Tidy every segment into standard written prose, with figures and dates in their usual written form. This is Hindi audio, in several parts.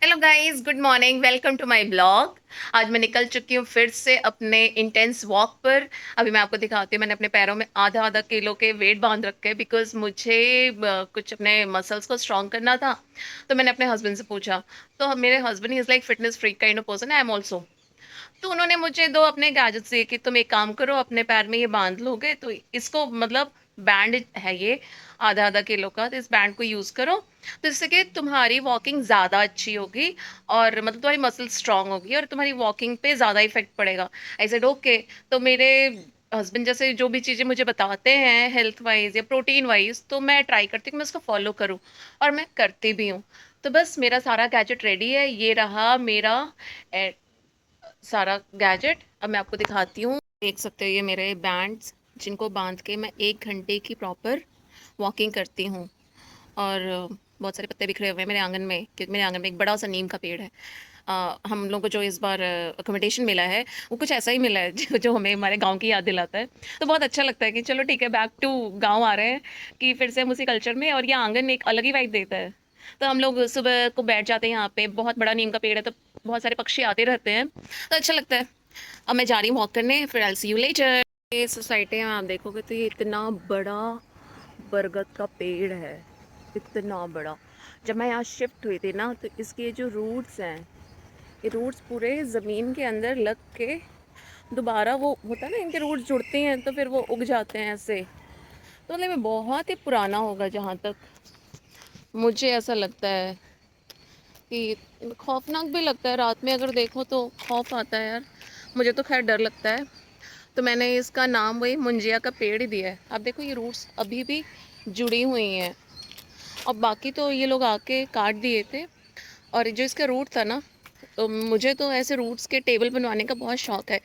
Hello guys, good morning, welcome to my blog. आज मैं निकल चुकी हूँ फिर से अपने इंटेंस वॉक पर। अभी मैं आपको दिखाती हूँ, मैंने अपने पैरों में आधा आधा किलो के वेट बांध रखे हैं बिकॉज मुझे कुछ अपने मसल्स को स्ट्रॉन्ग करना था। तो मैंने अपने हस्बैंड से पूछा। तो मेरे husband is like fitness freak kind of person, I am also. तो उन्होंने मुझे दो अपने गैजेट्स दिए कि तुम एक काम करो, अपने पैर में ये बांध लोगे तो इसको मतलब बैंड है ये आधा आधा किलो का, तो इस बैंड को यूज़ करो तो इससे कि तुम्हारी वॉकिंग ज़्यादा अच्छी होगी और मतलब तुम्हारी मसल स्ट्रांग होगी और तुम्हारी वॉकिंग पे ज़्यादा इफेक्ट पड़ेगा। I said okay. तो मेरे हस्बैंड जैसे जो भी चीज़ें मुझे बताते हैं हेल्थ वाइज या प्रोटीन वाइज, तो मैं ट्राई करती हूँ कि मैं उसको फॉलो करूँ और मैं करती भी हूँ। तो बस मेरा सारा गैजेट रेडी है, ये रहा मेरा सारा गैजेट। अब मैं आपको दिखाती हूँ, देख सकते हो ये मेरे बैंड्स जिनको बांध के मैं 1 घंटे की प्रॉपर वॉकिंग करती हूँ। और बहुत सारे पत्ते बिखरे हुए हैं मेरे आंगन में क्योंकि मेरे आंगन में एक बड़ा सा नीम का पेड़ है। हम लोगों को जो इस बार अकोमोडेशन मिला है वो कुछ ऐसा ही मिला है जो हमें हमारे गांव की याद दिलाता है। तो बहुत अच्छा लगता है कि चलो ठीक है, बैक टू गांव आ रहे हैं कि फिर से हम उसी कल्चर में, और ये आंगन एक अलग ही वाइब देता है। तो हम लोग सुबह को बैठ जाते हैं, यहाँ पे बहुत बड़ा नीम का पेड़ है तो बहुत सारे पक्षी आते रहते हैं, तो अच्छा लगता है। अब मैं जा रही हूँ वॉक करने, फिर आई सी यू लेटर। ये सोसाइटी में आप देखोगे तो ये इतना बड़ा बरगद का पेड़ है, इतना बड़ा। जब मैं यहाँ शिफ्ट हुई थी ना तो इसके जो रूट्स हैं, ये रूट्स पूरे ज़मीन के अंदर लग के दोबारा वो होता है ना, इनके रूट्स जुड़ते हैं तो फिर वो उग जाते हैं ऐसे। तो मतलब ये बहुत ही पुराना होगा जहाँ तक मुझे ऐसा लगता है कि खौफनाक भी लगता है। रात में अगर देखो तो खौफ आता है यार, मुझे तो खैर डर लगता है। तो मैंने इसका नाम वही मुंजिया का पेड़ ही दिया है। आप देखो ये रूट्स अभी भी जुड़ी हुई हैं और बाकी तो ये लोग आके काट दिए थे। और जो इसका रूट था ना, तो मुझे तो ऐसे रूट्स के टेबल बनवाने का बहुत शौक है।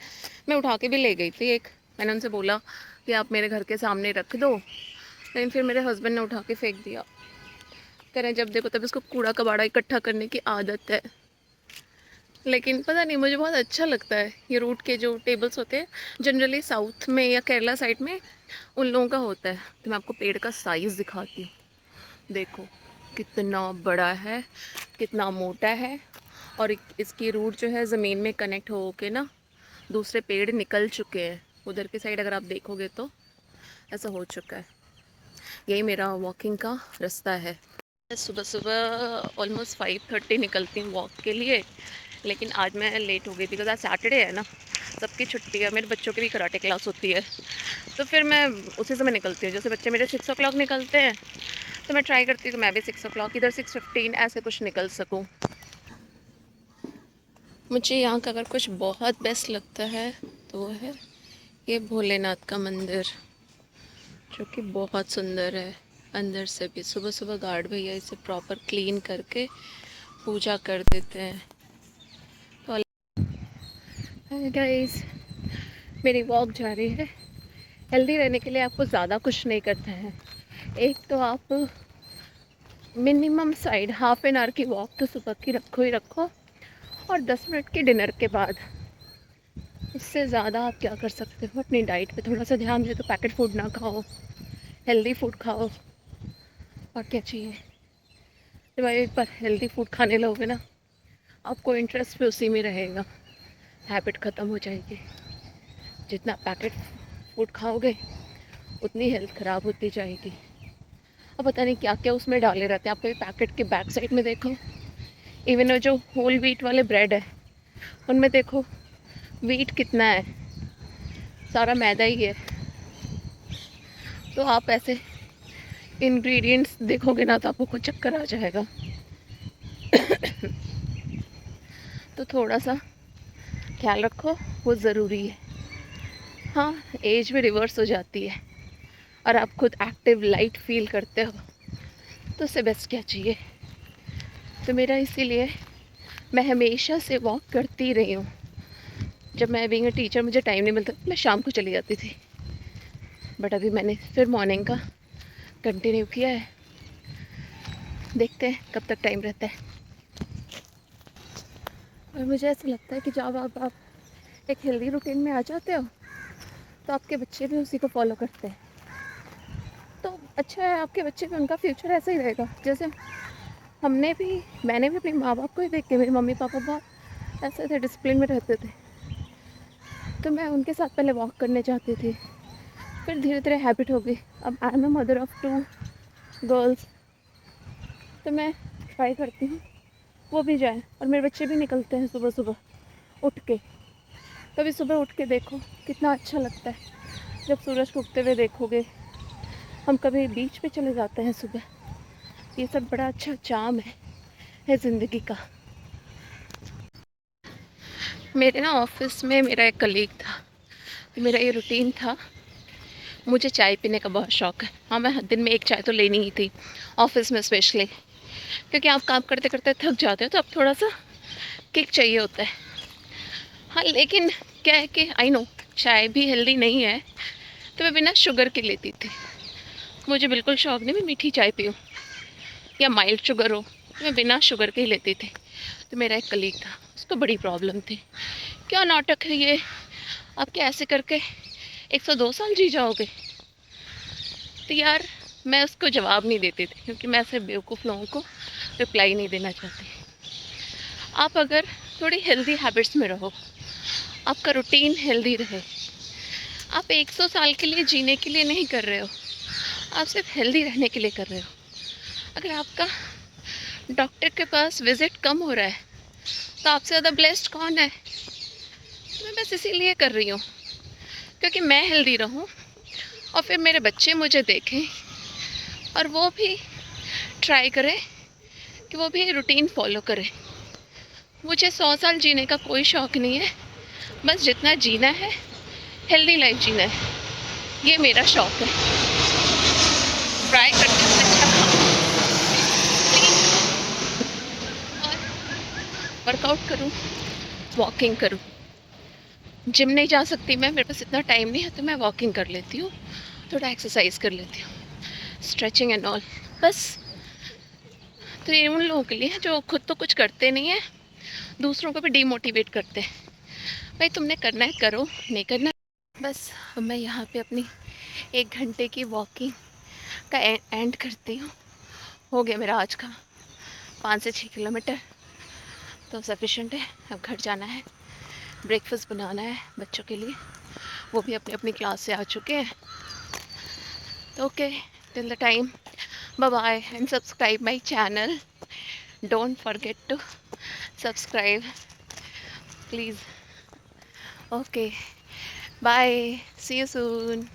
मैं उठा के भी ले गई थी एक, मैंने उनसे बोला कि आप मेरे घर के सामने रख दो, लेकिन फिर मेरे हस्बैंड ने उठा के फेंक दिया। कह रहे हैं जब देखो तब इसको कूड़ा कबाड़ा इकट्ठा करने की आदत है। लेकिन पता नहीं, मुझे बहुत अच्छा लगता है ये रूट के जो टेबल्स होते हैं, जनरली साउथ में या केरला साइड में उन लोगों का होता है। तो मैं आपको पेड़ का साइज़ दिखाती हूँ, देखो कितना बड़ा है, कितना मोटा है। और इसकी रूट जो है ज़मीन में कनेक्ट हो के ना दूसरे पेड़ निकल चुके हैं। उधर की साइड अगर आप देखोगे तो ऐसा हो चुका है। यही मेरा वॉकिंग का रास्ता है। सुबह सुबह ऑलमोस्ट 5:30 निकलती हूँ वॉक के लिए, लेकिन आज मैं लेट हो गई बिकॉज आज सैटरडे है ना, सबकी छुट्टी है, मेरे बच्चों की भी कराटे क्लास होती है। तो फिर मैं उसी समय निकलती हूँ, जैसे बच्चे मेरे 6 o'clock निकलते हैं तो मैं ट्राई करती हूँ कि मैं भी 6 o'clock, इधर 6:15 ऐसे कुछ निकल सकूँ। मुझे यहाँ का अगर कुछ बहुत बेस्ट लगता है तो वो है ये भोलेनाथ का मंदिर, जो कि बहुत सुंदर है। अंदर से भी सुबह सुबह गार्ड भैया इसे प्रॉपर क्लीन करके पूजा कर देते हैं। तो गाइस, मेरी वॉक जारी है। हेल्दी रहने के लिए आपको ज़्यादा कुछ नहीं करना है। एक तो आप मिनिमम साइड ½ एन आवर की वॉक तो सुबह की रखो ही रखो, और 10 मिनट की डिनर के बाद। इससे ज़्यादा आप क्या कर सकते हो, अपनी डाइट पे थोड़ा सा ध्यान दे, तो पैकेट फूड ना खाओ, हेल्दी फूड खाओ। और क्या चाहिए। जब आप एक बार हेल्दी फूड खाने लगोगे ना, आपको इंटरेस्ट भी उसी में रहेगा, हैबिट ख़त्म हो जाएगी। जितना पैकेट फूड खाओगे उतनी हेल्थ ख़राब होती जाएगी। अब पता नहीं क्या क्या उसमें डाले रहते हैं। आप कभी पैकेट के बैक साइड में देखो, इवन वो जो होल व्हीट वाले ब्रेड है उनमें देखो व्हीट कितना है, सारा मैदा ही है। तो आप ऐसे इंग्रेडिएंट्स देखोगे ना तो आपको कुछ चक्कर आ जाएगा। तो थोड़ा सा ख्याल रखो, वो ज़रूरी है। हाँ, एज भी रिवर्स हो जाती है और आप खुद एक्टिव लाइट फील करते हो, तो उससे बेस्ट क्या चाहिए। तो मेरा इसीलिए मैं हमेशा से वॉक करती रही हूँ। जब मैं बीइंग अ टीचर मुझे टाइम नहीं मिलता, मैं शाम को चली जाती थी, बट अभी मैंने फिर मॉर्निंग का कंटिन्यू किया है। देखते हैं कब तक टाइम रहता है। और मुझे ऐसा लगता है कि जब आप एक हेल्दी रूटीन में आ जाते हो तो आपके बच्चे भी उसी को फॉलो करते हैं। तो अच्छा है, आपके बच्चे भी, उनका फ्यूचर ऐसा ही रहेगा। जैसे मैंने भी अपने माँ बाप को ही देख के, मेरे मम्मी पापा बहुत ऐसे थे, डिसिप्लिन में रहते थे, तो मैं उनके साथ पहले वॉक करने जाती थी। फिर धीरे धीरे हैबिट हो गई। अब I am a mother of 2 girls, तो मैं ट्राई करती हूँ वो भी जाए, और मेरे बच्चे भी निकलते हैं सुबह सुबह उठ के। कभी सुबह उठ के देखो कितना अच्छा लगता है जब सूरज को उगते हुए देखोगे। हम कभी बीच पे चले जाते हैं सुबह। ये सब बड़ा अच्छा चार्म है ज़िंदगी का। मेरे ना ऑफिस में मेरा एक कलीग था, तो मेरा ये रूटीन था। मुझे चाय पीने का बहुत शौक़ है। हाँ, मैं दिन में एक चाय तो लेनी ही थी, ऑफिस में स्पेशली, क्योंकि आप काम करते करते थक जाते हो, तो अब थोड़ा सा किक चाहिए होता है। हाँ, लेकिन क्या है कि आई नो चाय भी हेल्दी नहीं है, तो मैं बिना शुगर के लेती थी। मुझे बिल्कुल शौक़ नहीं मैं मीठी चाय पीऊँ या माइल्ड शुगर हो, तो मैं बिना शुगर के ही लेती थी। तो मेरा एक कलीग था, उसको बड़ी प्रॉब्लम थी। क्या नाटक है ये, आप क्या ऐसे करके 102 साल जी जाओगे? तो यार, मैं उसको जवाब नहीं देती थी, क्योंकि मैं ऐसे बेवकूफ़ लोगों को रिप्लाई नहीं देना चाहती। आप अगर थोड़ी हेल्दी हैबिट्स में रहो, आपका रूटीन हेल्दी रहे, आप 100 साल के लिए जीने के लिए नहीं कर रहे हो, आप सिर्फ हेल्दी रहने के लिए कर रहे हो। अगर आपका डॉक्टर के पास विज़िट कम हो रहा है, तो आपसे ज़्यादा ब्लेस्ड कौन है? तो मैं बस इसीलिए कर रही हूँ, क्योंकि मैं हेल्दी रहूँ और फिर मेरे बच्चे मुझे देखें और वो भी ट्राई करें कि वो भी रूटीन फॉलो करें। मुझे 100 साल जीने का कोई शौक़ नहीं है, बस जितना जीना है हेल्दी लाइफ जीना है, ये मेरा शौक़ है। ट्राई करती हूँ अच्छा खाऊं, क्लीन खाऊं और वर्कआउट करूँ, वॉकिंग करूँ। जिम नहीं जा सकती मैं, मेरे पास इतना टाइम नहीं है, तो मैं वॉकिंग कर लेती हूँ, थोड़ा एक्सरसाइज कर लेती हूँ, स्ट्रेचिंग एंड ऑल। बस। तो ये उन लोगों के लिए है जो खुद तो कुछ करते नहीं है, दूसरों को भी डीमोटिवेट करते हैं। भाई तुमने करना है करो, नहीं करना बस। अब मैं यहाँ पे अपनी 1 घंटे की वॉकिंग का एंड करती हूँ। हो गया मेरा आज का 5 से 6 किलोमीटर, तो सफिशेंट है। अब घर जाना है, ब्रेकफास्ट बनाना है बच्चों के लिए, वो भी अपनी अपनी क्लास से आ चुके हैं। तो okay, till the time, bye bye and subscribe my channel. Don't forget to subscribe please. Okay, bye, see you soon.